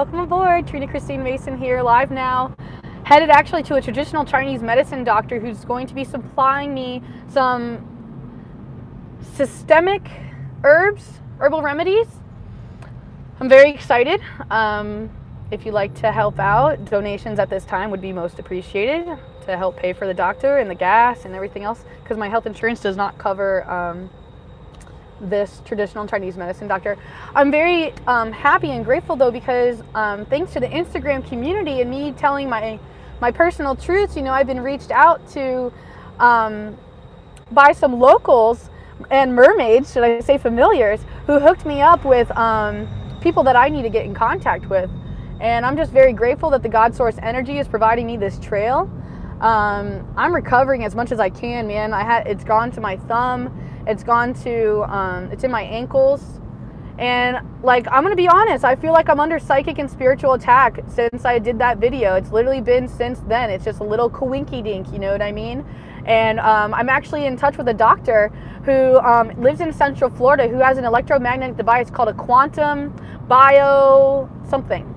welcome aboard. Trina Christine Mason here, live now. Headed actually to a traditional Chinese medicine doctor who's going to be supplying me some systemic herbal remedies. I'm very excited. If you'd like to help out, donations at this time would be most appreciated to help pay for the doctor and the gas and everything else, because my health insurance does not cover this traditional Chinese medicine doctor. I'm very happy and grateful though, because thanks to the Instagram community and me telling my personal truths, I've been reached out to by some locals and mermaids, should I say familiars, who hooked me up with people that I need to get in contact with. And I'm just very grateful that the God Source energy is providing me this trail. I'm recovering as much as I can, man. It's gone to my thumb. It's gone to, it's in my ankles. And I'm gonna be honest, I feel like I'm under psychic and spiritual attack since I did that video. It's literally been since then. It's just a little coinky dink, you know what I mean? And I'm actually in touch with a doctor who lives in Central Florida, who has an electromagnetic device called a quantum bio something.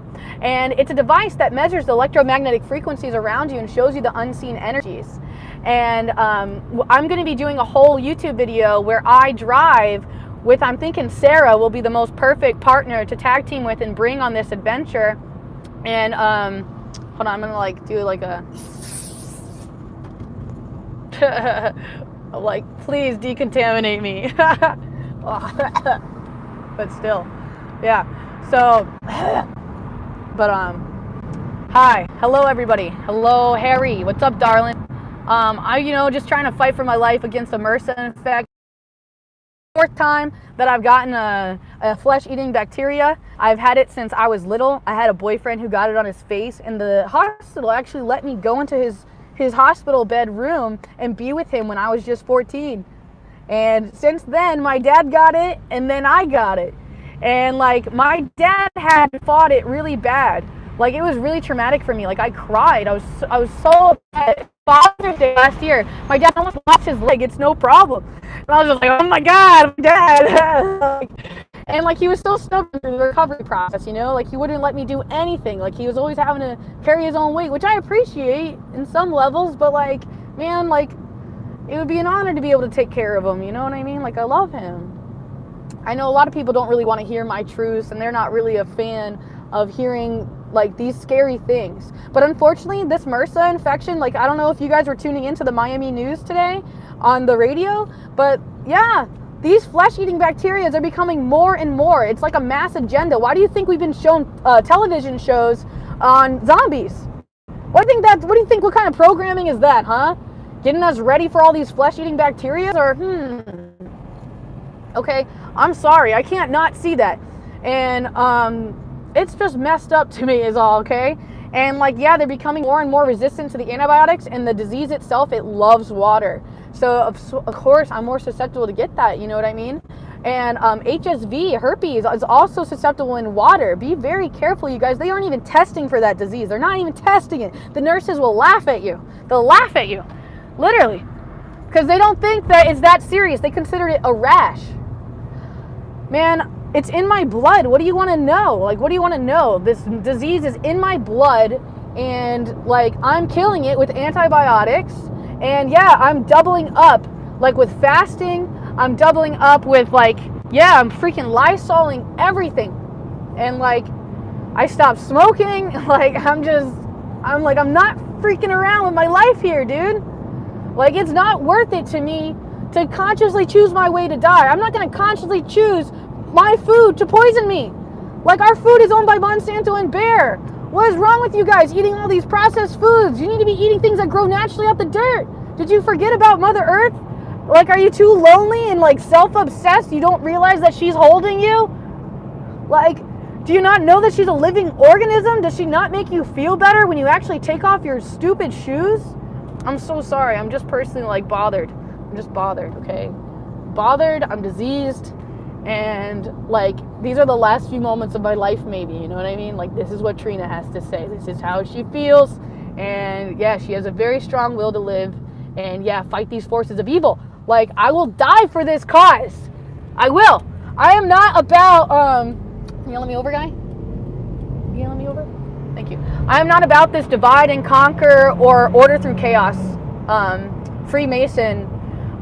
And it's a device that measures the electromagnetic frequencies around you and shows you the unseen energies. And I'm going to be doing a whole YouTube video where I drive with, I'm thinking Sarah will be the most perfect partner to tag team with and bring on this adventure. And hold on, I'm going to do a please decontaminate me. But still, yeah. So, but hi, hello everybody. Hello Harry, what's up, darling? I just trying to fight for my life against the MRSA infection. Fourth time that I've gotten a flesh-eating bacteria. I've had it since I was little. I had a boyfriend who got it on his face, and the hospital actually let me go into his hospital bedroom and be with him when I was just 14. And since then, my dad got it, and then I got it. And my dad had fought it really bad. It was really traumatic for me. I cried. I was so upset. Father's Day last year, my dad almost lost his leg. It's no problem. And I was just like, oh my God, my dad. And he was still stubborn through the recovery process, he wouldn't let me do anything. He was always having to carry his own weight, which I appreciate in some levels, but man, it would be an honor to be able to take care of him, you know what I mean? I love him. I know a lot of people don't really want to hear my truths, and they're not really a fan of hearing these scary things. But unfortunately, this MRSA infection, I don't know if you guys were tuning into the Miami news today on the radio, but yeah, these flesh-eating bacteria are becoming more and more. It's like a mass agenda. Why do you think we've been shown television shows on zombies? What do you think, what kind of programming is that, huh? Getting us ready for all these flesh-eating bacteria? Or, okay, I'm sorry, I can't not see that. And, it's just messed up to me is all, okay? And yeah, they're becoming more and more resistant to the antibiotics, and the disease itself, it loves water. So of course, I'm more susceptible to get that, you know what I mean? And HSV, herpes, is also susceptible in water. Be very careful, you guys. They aren't even testing for that disease. They're not even testing it. The nurses will laugh at you. They'll laugh at you, literally, because they don't think that it's that serious. They consider it a rash. Man, it's in my blood. What do you want to know? What do you want to know? This disease is in my blood, and I'm killing it with antibiotics. And yeah, I'm doubling up with fasting. I'm doubling up with I'm freaking Lysoling everything. And I stopped smoking. I'm not freaking around with my life here, dude. It's not worth it to me to consciously choose my way to die. I'm not going to consciously choose my food to poison me. Our food is owned by Monsanto and Bayer. What is wrong with you guys eating all these processed foods? You need to be eating things that grow naturally out the dirt. Did you forget about Mother Earth? Are you too lonely and self-obsessed? You don't realize that she's holding you? Do you not know that she's a living organism? Does she not make you feel better when you actually take off your stupid shoes? I'm so sorry. I'm just personally bothered. I'm just bothered, okay? Bothered, I'm diseased. And these are the last few moments of my life, maybe, you know what I mean? This is what Trina has to say. This is how she feels. And yeah, she has a very strong will to live. And yeah, fight these forces of evil. I will die for this cause. I will. I am not about, you gonna let me over, guy? You gonna let me Thank you. I am not about this divide and conquer or order through chaos, Freemason,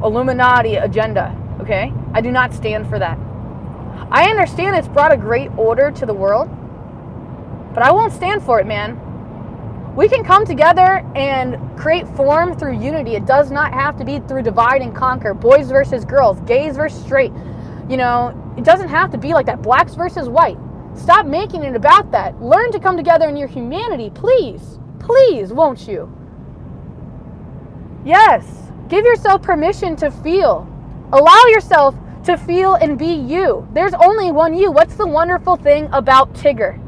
Illuminati agenda, okay? I do not stand for that. I understand it's brought a great order to the world, but I won't stand for it, man. We can come together and create form through unity. It does not have to be through divide and conquer, boys versus girls, gays versus straight. You know, it doesn't have to be like that, blacks versus white. Stop making it about that. Learn to come together in your humanity, please. Please, won't you? Yes. Give yourself permission to feel. Allow yourself to feel and be you. There's only one you. What's the wonderful thing about Tigger?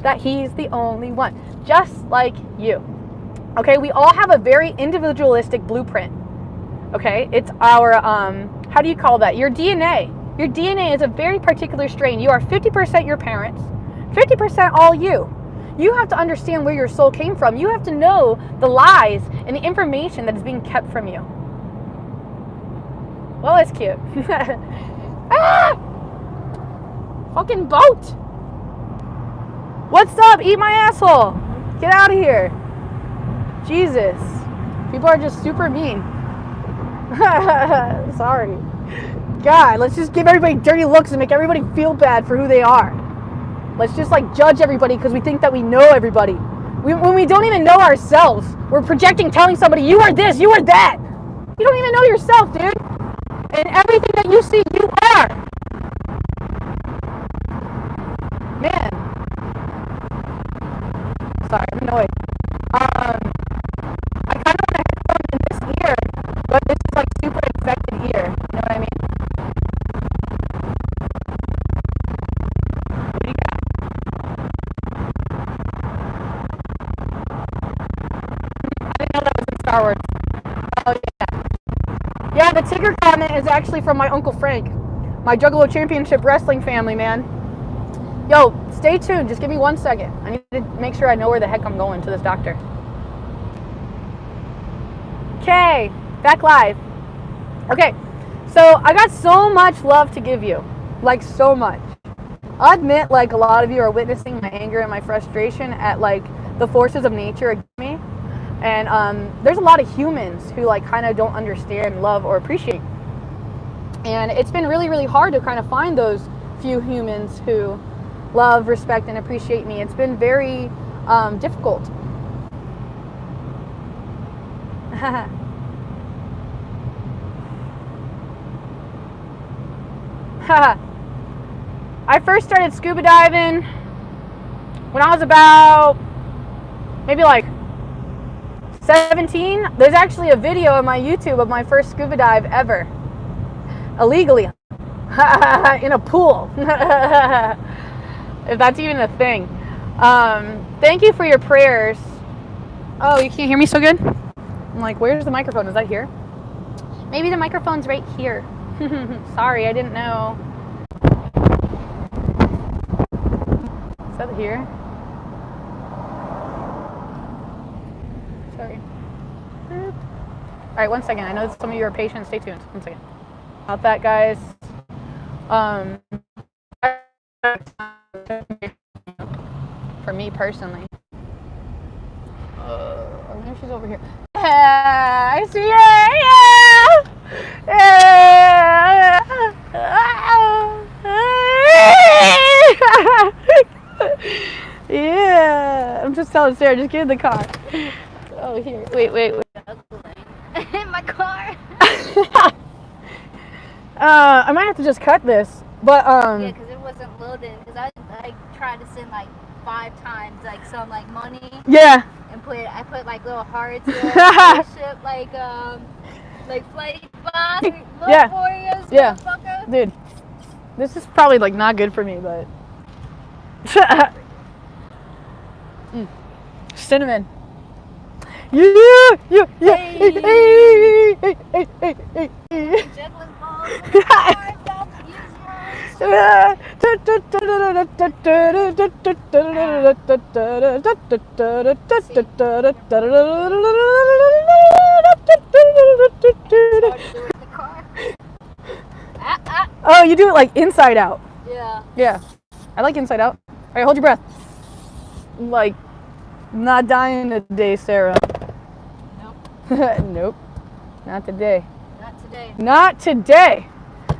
That he's the only one. Just like you. Okay, we all have a very individualistic blueprint. Okay, it's our, how do you call that? Your DNA. Your DNA is a very particular strain. You are 50% your parents, 50% all you. You have to understand where your soul came from. You have to know the lies and the information that is being kept from you. Well, it's cute. Ah! Fucking boat! What's up? Eat my asshole! Get out of here. Jesus. People are just super mean. Sorry. God, let's just give everybody dirty looks and make everybody feel bad for who they are. Let's just like judge everybody because we think that we know everybody. When we don't even know ourselves, we're projecting, telling somebody, you are this, you are that. You don't even know yourself, dude. And everything that you see, you are. Man. Sorry, I'm annoyed. I kind of want to headphone in this ear, but this is like super infected ear. You know what I mean? What do you got? I didn't know that was in Star Wars. Oh, yeah. Yeah, the Tigger comment is actually from my Uncle Frank. My Juggalo Championship Wrestling family, man. Yo, stay tuned. Just give me 1 second. I need to make sure I know where the heck I'm going to this doctor. Okay, back live. Okay, so I got so much love to give you. Like, so much. I'll admit, like, a lot of you are witnessing my anger and my frustration at, like, the forces of nature against me. And there's a lot of humans who, like, kind of don't understand, love, or appreciate. And it's been really, really hard to kind of find those few humans who love, respect, and appreciate me. It's been very difficult. I first started scuba diving when I was about maybe like 17. There's actually a video on my YouTube of my first scuba dive ever. Illegally. In a pool. If that's even a thing. Thank you for your prayers. Oh, you can't hear me so good? I'm like, where's the microphone? Is that here? Maybe the microphone's right here. Sorry, I didn't know. Is that here? Sorry. Alright, 1 second. I know some of you are patient. Stay tuned. 1 second. About that, guys. For me personally. I wonder if she's over here. I see her. Yeah. I'm just telling Sarah, just get in the car. Oh, here. Wait. In my car. I might have to just cut this, but Yeah, because it wasn't loading. Because I tried to send like 5 times like some like money. Yeah. And I put like little hearts, spaceship, like flight boss, Yeah. warriors, Yeah. motherfucker. Dude, this is probably like not good for me, but cinnamon. Yeah. Hey. Hey. Juggling balls in the car, don't use Oh, you do it like inside out. Yeah. Yeah. I like inside out. All right, hold your breath. like, not dying today, Sarah. Nope. Nope. Not today. Not today. Not today.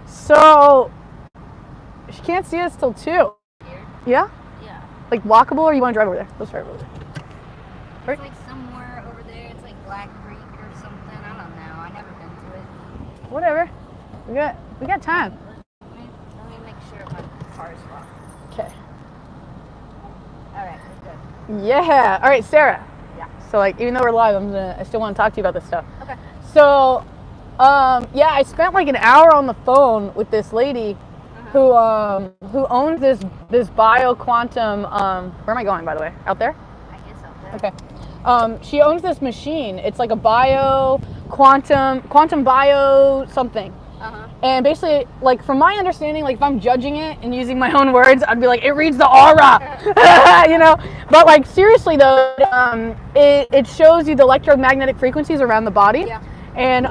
So, she can't see us till 2. Here? Yeah? Yeah. Like, walkable, or you want to drive over there? Let's drive over there. It's like somewhere over there. It's like Black Creek or something. I don't know. I've never been to it. Whatever. We got time. Let me make sure my car's locked. Okay. All right, we're good. Yeah. All right, Sarah. Yeah. So, like, even though we're live, I still want to talk to you about this stuff. Okay. So, yeah, I spent like an hour on the phone with this lady who owns this bio quantum. Where am I going, by the way? Out there? I guess out there. Okay. She owns this machine. It's like a bio quantum bio something. Uh-huh. And basically, like, from my understanding, like, if I'm judging it and using my own words, I'd be like, it reads the aura, you know? But, like, seriously, though, it shows you the electromagnetic frequencies around the body. Yeah. And,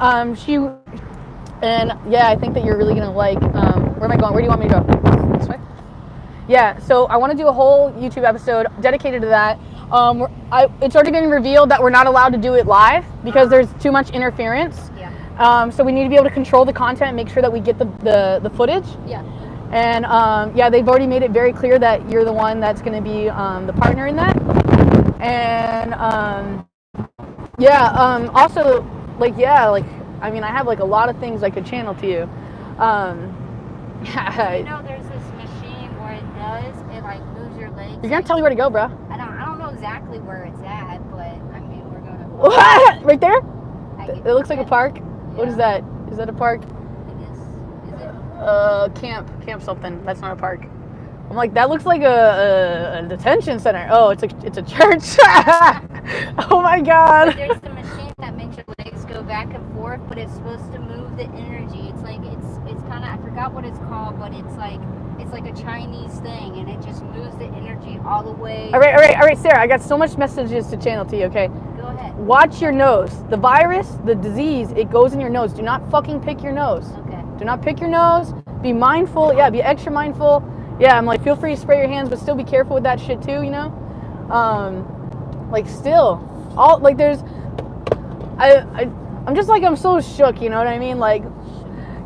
yeah, I think that you're really going to like, where am I going? Where do you want me to go? This way? Yeah, so I want to do a whole YouTube episode dedicated to that. It's already been revealed that we're not allowed to do it live because there's too much interference. Yeah. So we need to be able to control the content and make sure that we get the footage. Yeah. And yeah, they've already made it very clear that you're the one that's going to be the partner in that. And yeah, also, like, yeah, like, I mean, I have like a lot of things I could channel to you. You know, there's this machine where it like moves your legs. You're gonna tell me where to go, bro. I don't know exactly where it's at, but I mean, we're gonna. What? Right there? It looks like a park. Yeah. What is that? Is that a park? I guess. Is it? Camp something. That's not a park. I'm like, that looks like a detention center. Oh, it's a church. Oh my god. There's the machine that makes your legs go back and forth, but it's supposed to move the energy. It's like it's kind of, I forgot what it's called, but it's like a Chinese thing, and it just moves the energy all the way. All right, Sarah. I got so much messages to channel to you. Okay. Go ahead. Watch your nose. The virus, the disease, it goes in your nose. Do not fucking pick your nose. Okay. Do not pick your nose. Be mindful. Yeah, be extra mindful. Yeah, I'm like, feel free to spray your hands, but still be careful with that shit too, you know? Like, still, all, like, there's, I'm just like, I'm so shook, you know what I mean? Like,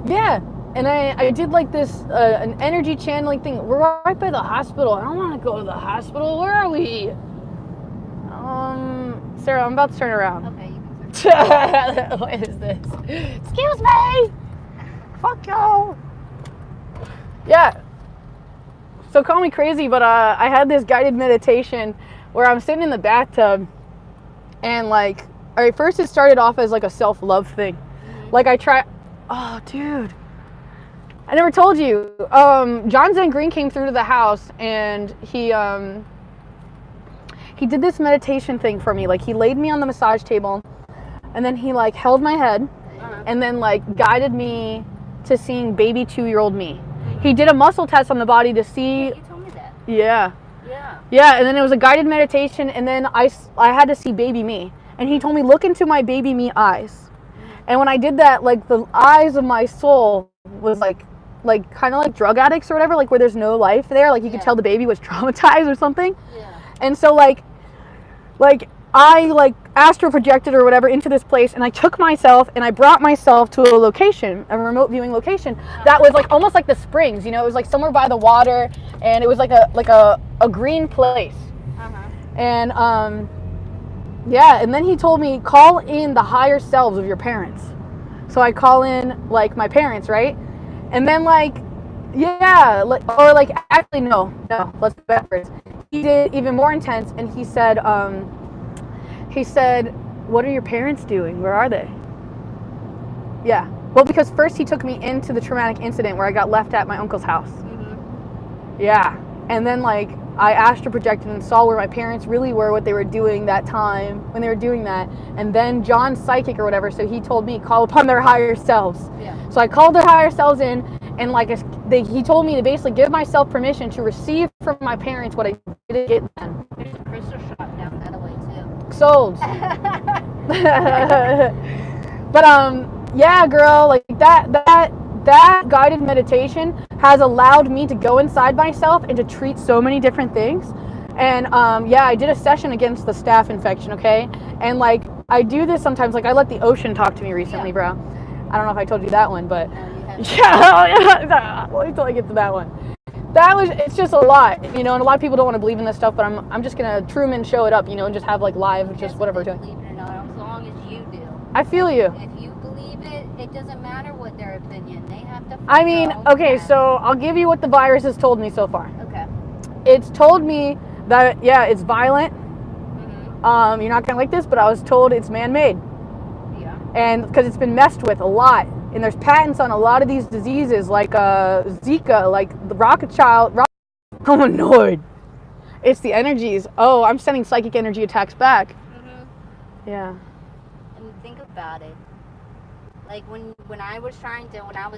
yeah, and I did like this, an energy channeling thing. We're right by the hospital. I don't want to go to the hospital. Where are we? Sarah, I'm about to turn around. Okay, you can turn. What is this? Excuse me! Fuck you! Yeah. So call me crazy, but I had this guided meditation where I'm sitting in the bathtub, and like, all right, first it started off as like a self-love thing. Like oh dude, I never told you. John Zen Green came through to the house, and he did this meditation thing for me. Like, he laid me on the massage table, and then he like held my head, and then like guided me to seeing baby 2-year-old me. He did a muscle test on the body to see. You told me that. Yeah. Yeah. Yeah, and then it was a guided meditation, and then I had to see baby me. And he told me, look into my baby me eyes. And when I did that, like, the eyes of my soul was like kind of like drug addicts or whatever, like where there's no life there. Like, you could tell the baby was traumatized or something. Yeah. And so like I like astral projected or whatever into this place, and I took myself and I brought myself to a location, a remote viewing location that was like almost like the Springs, you know. It was like somewhere by the water, and it was like a green place. And yeah, and then he told me, call in the higher selves of your parents. So I call in like my parents, right? And then like, yeah, like, or like, actually no, let's go backwards. He did even more intense, and he said, what are your parents doing? Where are they? Yeah. Well, because first he took me into the traumatic incident where I got left at my uncle's house. Yeah. And then like I astral projected and saw where my parents really were, what they were doing that time when they were doing that. And then John's psychic or whatever, so he told me, call upon their higher selves. Yeah. So I called their higher selves in, and like he told me to basically give myself permission to receive from my parents what I didn't get then. There's a crystal shop down that way too. Sold. But yeah, girl, like that guided meditation has allowed me to go inside myself and to treat so many different things. And yeah, I did a session against the staph infection, okay? And like I do this sometimes, like I let the ocean talk to me recently, bro. I don't know if I told you that one, but yeah, wait till I get to that one. It's just a lot, you know, and a lot of people don't want to believe in this stuff, but I'm just gonna Truman show it up, you know, and just have like live, just whatever we're doing. Believe it or not, as long as you do. I feel you. If you believe it, it doesn't matter what their opinion. They have to. I mean, okay, so I'll give you what the virus has told me so far. Okay. It's told me that yeah, it's violent. Mm-hmm. You're not gonna like this, but I was told it's man-made. Yeah. And because it's been messed with a lot. And there's patents on a lot of these diseases, like Zika, like the Rothschild. I'm annoyed. It's the energies. Oh, I'm sending psychic energy attacks back. Mm-hmm. Yeah. And think about it. Like when I was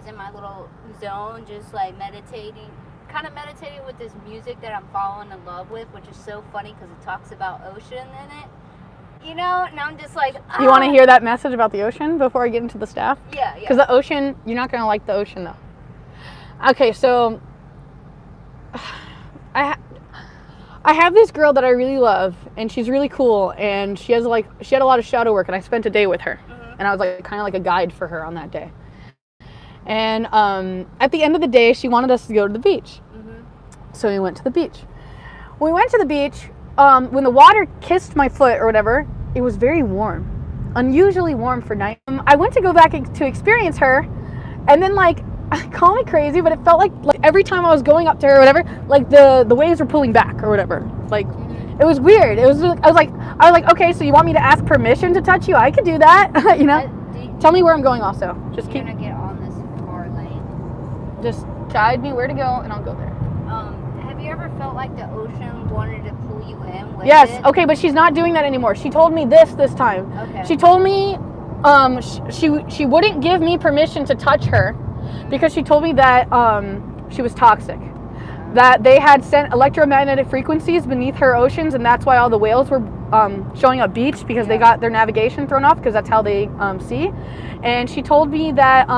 in my little zone, just like meditating, kind of meditating with this music that I'm falling in love with, which is so funny because it talks about ocean in it. You know, and I'm just like, ah. You want to hear that message about the ocean before I get into the staff? Yeah. Because the ocean, you're not going to like the ocean though. Okay, so I have this girl that I really love, and she's really cool, and she had a lot of shadow work, and I spent a day with her, and I was like kind of like a guide for her on that day. And at the end of the day, she wanted us to go to the beach, so we went to the beach. When we went to the beach, when the water kissed my foot or whatever, it was very warm, unusually warm for night. I went to go back to experience her, and then like, call me crazy, but it felt like every time I was going up to her or whatever, like the waves were pulling back or whatever. Like, it was weird. I was like, okay, so you want me to ask permission to touch you? I could do that, you know? Tell me where I'm going also. Just keep. You're gonna get on this car lane. Just guide me where to go, and I'll go there. Have you ever felt like the ocean wanted to pull you in with Yes. it? Okay, but she's not doing that anymore. She told me this time. Okay. She told me, she wouldn't give me permission to touch her, because she told me that she was toxic. That they had sent electromagnetic frequencies beneath her oceans, and that's why all the whales were showing up beach, because they got their navigation thrown off, because that's how they see. And she told me that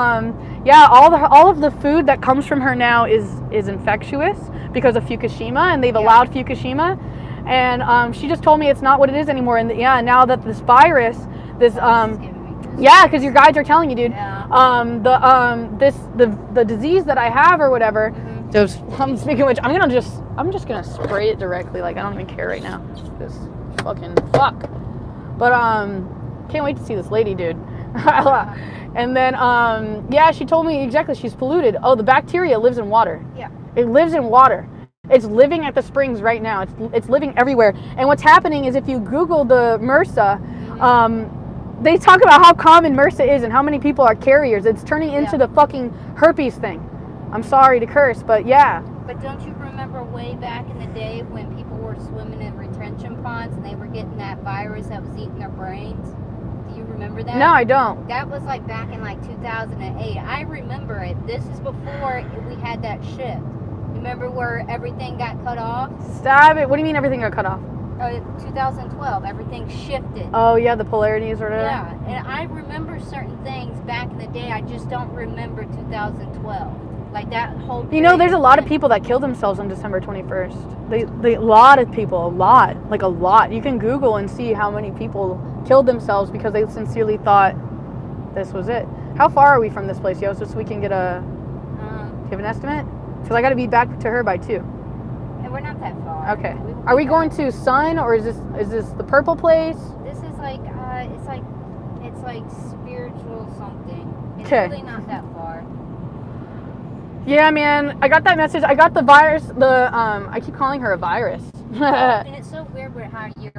yeah, all of the food that comes from her now is infectious because of Fukushima, and they've allowed Fukushima. And she just told me it's not what it is anymore. And yeah, now that this virus, yeah, because your guides are telling you, dude. Yeah. The disease that I have or whatever. Just, speaking of which, I'm just gonna spray it directly. Like, I don't even care right now. Just fucking fuck. But can't wait to see this lady, dude. And then yeah, she told me exactly. She's polluted. Oh, the bacteria lives in water. Yeah. It lives in water. It's living at the springs right now. It's living everywhere. And what's happening is, if you Google the MRSA, they talk about how common MRSA is and how many people are carriers. It's turning into the fucking herpes thing. I'm sorry to curse, but yeah. But don't you remember way back in the day when people were swimming in retention ponds and they were getting that virus that was eating their brains? Do you remember that? No, I don't. That was like back in like 2008. I remember it. This is before we had that shift. Remember where everything got cut off? Stop it. What do you mean everything got cut off? 2012, everything shifted. Oh yeah, the polarities or whatever. Yeah, and I remember certain things back in the day. I just don't remember 2012. Like that whole. You know, there's a lot of people that killed themselves on December 21st. A lot of people, like a lot. You can Google and see how many people killed themselves because they sincerely thought this was it. How far are we from this place, yo? So we can get a. Do you have an estimate? Because I got to be back to her by 2. And we're not that far. Okay. Are we going to Sun, or is this the purple place? This is like it's like spiritual something. It's Okay. really not that far. Yeah, man. I got that message. I got the virus. I keep calling her a virus. And it's so weird how you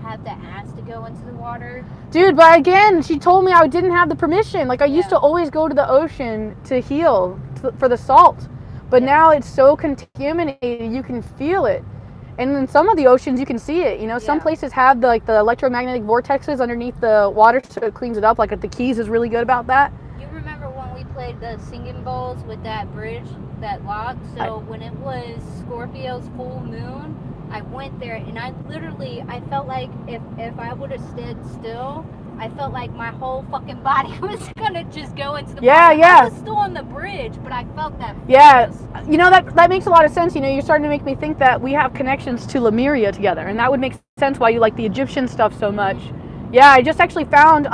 have to ask to go into the water. Dude, but again, she told me I didn't have the permission. Like, I used to always go to the ocean to heal for the salt. But now it's so contaminated, you can feel it. And in some of the oceans, you can see it. You know, some places have the electromagnetic vortexes underneath the water, so it cleans it up. Like, the Keys is really good about that. You remember when we played the singing bowls with that bridge, that lock? So when it was Scorpio's full moon, I went there, and I felt like if I would have stood still, I felt like my whole fucking body was gonna just go into the Yeah, water. yeah. I was still on the bridge, but I felt that. Yeah, force. you know, that makes a lot of sense. You know, you're starting to make me think that we have connections to Lemuria together, and that would make sense why you like the Egyptian stuff so much. Yeah, I just actually found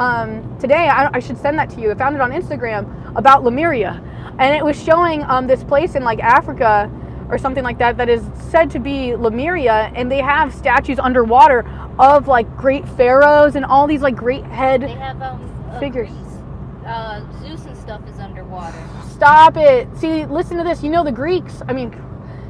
today, I should send that to you. I found it on Instagram about Lemuria, and it was showing this place in like Africa or something like that that is said to be Lemuria, and they have statues underwater of like great pharaohs and all these like great head They have figures. Zeus and stuff is underwater. Stop it. See, listen to this. You know the Greeks. I mean,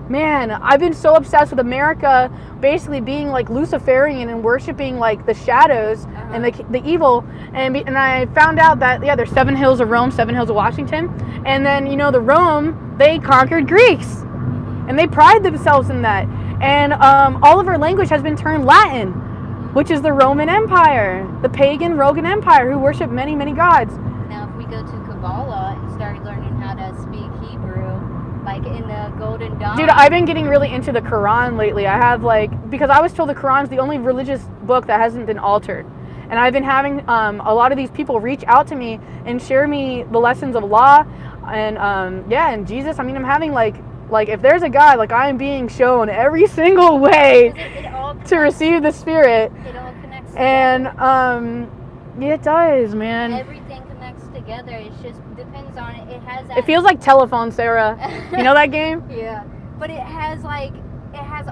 man, I've been so obsessed with America basically being like Luciferian and worshiping like the shadows and the evil. And I found out that, yeah, there's 7 hills of Rome, 7 hills of Washington. And then, you know, the Rome, they conquered Greeks. And they pride themselves in that. And all of our language has been turned Latin, which is the Roman Empire, the pagan Roman Empire, who worship many, many gods. Now, if we go to Kabbalah and start learning how to speak Hebrew, like in the Golden Dawn. Dude, I've been getting really into the Quran lately. I have because I was told the Quran's the only religious book that hasn't been altered. And I've been having a lot of these people reach out to me and share me the lessons of Allah and and Jesus. I mean, I'm having like if there's a God, like I am being shown every single way it all to receive the Spirit. It all connects And together. yeah, it does, man. Everything connects together. It just depends on it. It has that. It feels like Telephone, Sarah. You know that game? Yeah, but it has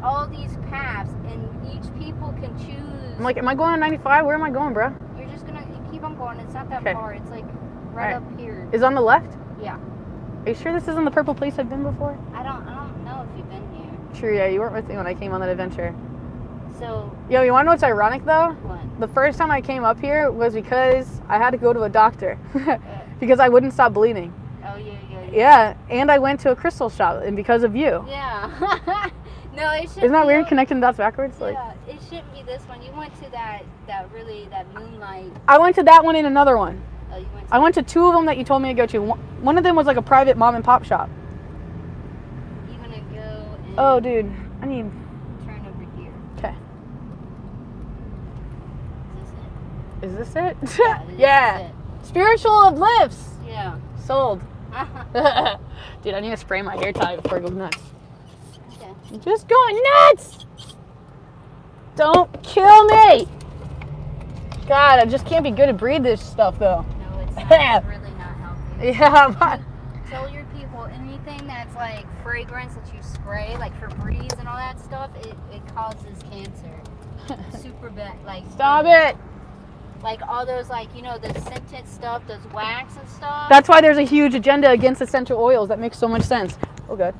all these paths, and each people can choose. I'm like, am I going on 95? Where am I going, bro? You're just gonna keep on going. It's not that Okay. far. It's like Alright. right up here. Is it on the left? Yeah. Are you sure this isn't the purple place I've been before? I don't know if you've been here. True, yeah, you weren't with me when I came on that adventure. So Yo, you wanna know what's ironic though? what? The first time I came up here was because I had to go to a doctor because I wouldn't stop bleeding. Oh yeah. Yeah, and I went to a crystal shop, and because of you. Yeah. No, it should. Isn't that weird connecting the dots backwards? Like, Yeah, it shouldn't be this one. You went to that moonlight. I went to that one and another one. Oh, you went to. I went to 2 of them that you told me to go to. One of them was like a private mom and pop shop. You gonna go and Oh, dude, I need. turn over here. Okay, Is this is this it? it? Yeah. Yeah. Spiritual uplifts. Yeah. Sold. Dude, I need to spray my hair tie before it goes nuts. Okay. I'm just going nuts! Don't kill me! God, I just can't be good to breathe this stuff though. No, it's really not healthy. Yeah, but Tell your people anything that's like fragrance that you spray, like Febreze and all that stuff, it causes cancer. Super bad. Like stop it! Like all those the scented stuff, those wax and stuff. That's why there's a huge agenda against essential oils. That makes so much sense. Oh, God.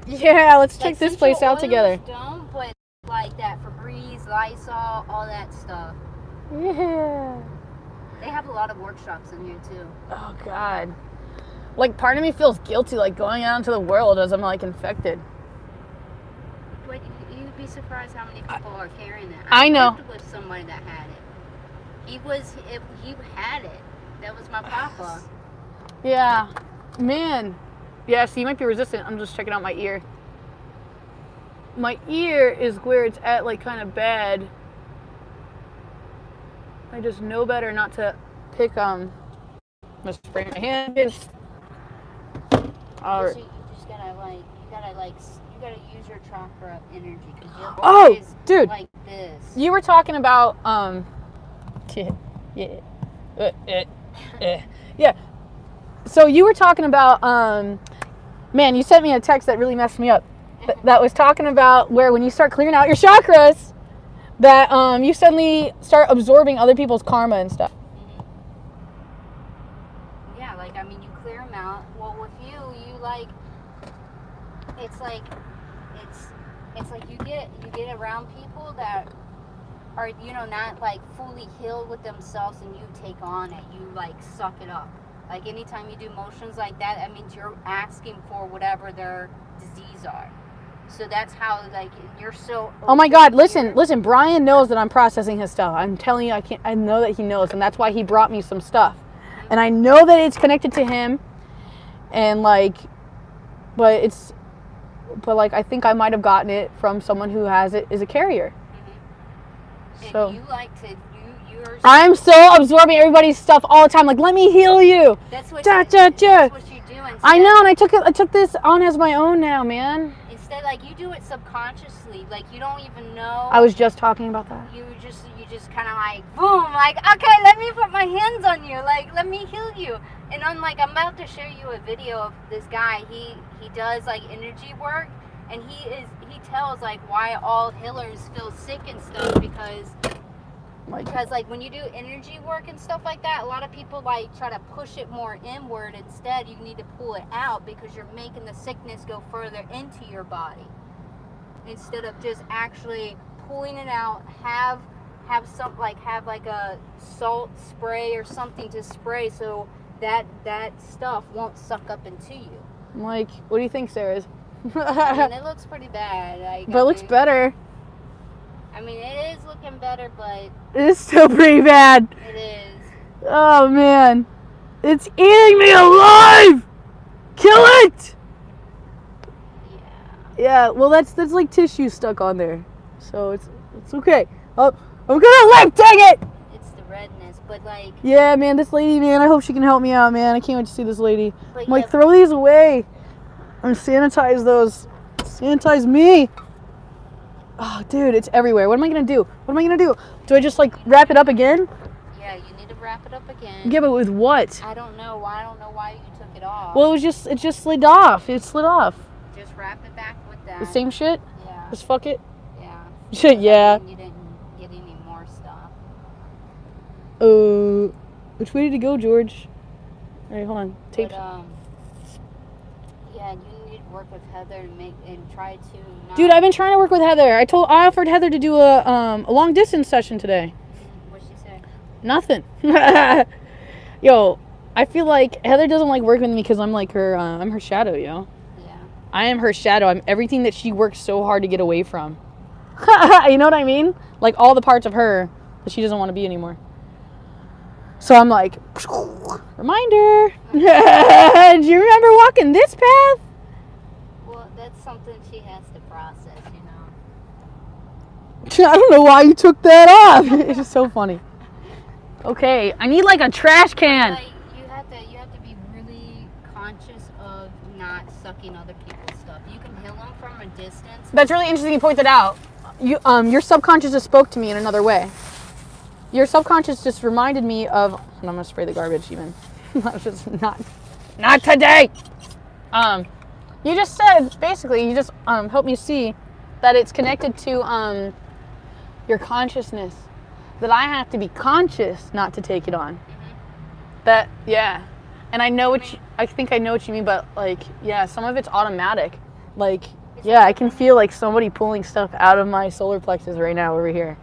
Yeah, let's check this place out together. Don't, but like that Febreze, Lysol, all that stuff. Yeah. They have a lot of workshops in here too. Oh, God. Like, part of me feels guilty, like, going out into the world as I'm, like, infected. But you'd be surprised how many people are carrying that. I know. worked with somebody that had it. He had it. That was my papa. Yeah. Man. Yeah, so you might be resistant. I'm just checking out my ear. My ear is where it's at, like, kind of bad. I just know better not to pick, I'm gonna spray my hand. Alright. You just gotta use your chakra energy. 'Cause your Oh, body is dude. like this. You were talking about, yeah. So you were talking about, man, you sent me a text that really messed me up. That was talking about where when you start clearing out your chakras, that you suddenly start absorbing other people's karma and stuff. Yeah, you clear them out. Well, with you it's like you get around people that are not like fully healed with themselves, and you take on it. You like suck it up. Like anytime you do motions like that means you're asking for whatever their disease are. So that's how you're so. Oh my God! Listen. Brian knows that I'm processing his stuff. I'm telling you, I know that he knows, and that's why he brought me some stuff. And I know that it's connected to him, and but I think I might have gotten it from someone who has it, is a carrier. And So you I'm so absorbing everybody's stuff all the time. Like, let me heal you. That's what That's what you do. I know, and I took this on as my own now, man. Instead, like, you do it subconsciously. Like, you don't even know. I was just talking about that. You just kind of like, boom, like, okay, let me put my hands on you. Like, let me heal you. And I'm about to show you a video of this guy. He does, like, energy work. And he tells, like, why all healers feel sick and stuff because like when you do energy work and stuff like that, a lot of people like try to push it more inward. Instead, you need to pull it out because you're making the sickness go further into your body instead of just actually pulling it out. Have like a salt spray or something to spray so that stuff won't suck up into you. Like, what do you think, Sarah? I mean, it looks pretty bad. Like, but it looks better. I mean, it is looking better, but it's still pretty bad. It is. Oh man, it's eating me alive. Kill it. Yeah. Well, that's like tissue stuck on there, so it's okay. Oh, I'm gonna live. Dang it. It's the redness, but like. Yeah, man. This lady, man. I hope she can help me out, man. I can't wait to see this lady. I'm like, throw these away. And sanitize those. Sanitize me. Oh, dude, it's everywhere. What am I gonna do? Do I just like wrap it up again? Yeah, you need to wrap it up again. Yeah, but with what? I don't know why you took it off. Well, it just slid off. It slid off. Just wrap it back with that. The same shit? Yeah. Just fuck it? Yeah. Yeah. You didn't get any more stuff. Which way did it go, George? Alright, hold on. Tape. But, yeah, you need to work with Heather and try to not... Dude, I've been trying to work with Heather. I offered Heather to do a long distance session today. What'd she say? Nothing. Yo, I feel like Heather doesn't like working with me because I'm like her I'm her shadow, yo. Yeah. I am her shadow. I'm everything that she works so hard to get away from. You know what I mean? Like all the parts of her that she doesn't want to be anymore. So I'm like, reminder. Do you remember walking this path? Well, that's something she has to process, you know. I don't know why you took that off. It's just so funny. Okay, I need like a trash can. Like, you have to be really conscious of not sucking other people's stuff. You can heal them from a distance. That's really interesting you point that out. Your subconscious just spoke to me in another way. Your subconscious just reminded me of, and I'm gonna spray the garbage even. not today. You just said basically you just helped me see that it's connected to your consciousness. That I have to be conscious not to take it on. Mm-hmm. That and I know I think I know what you mean, but like some of it's automatic. Like I can feel like somebody pulling stuff out of my solar plexus right now over here.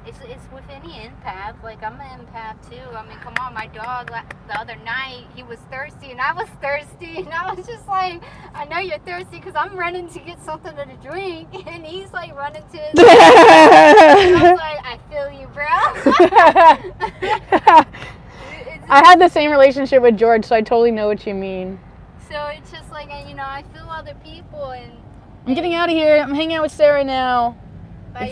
It's with any empath. Like, I'm an empath too. I mean, come on, my dog the other night, he was thirsty and I was thirsty, and I was just like, I know you're thirsty because I'm running to get something to drink, and he's like running to his and I was like, I feel you, bro. I had the same relationship with George, so I totally know what you mean. So it's just like, you know, I feel other people, and I'm getting out of here. I'm hanging out with Sarah now. Bye.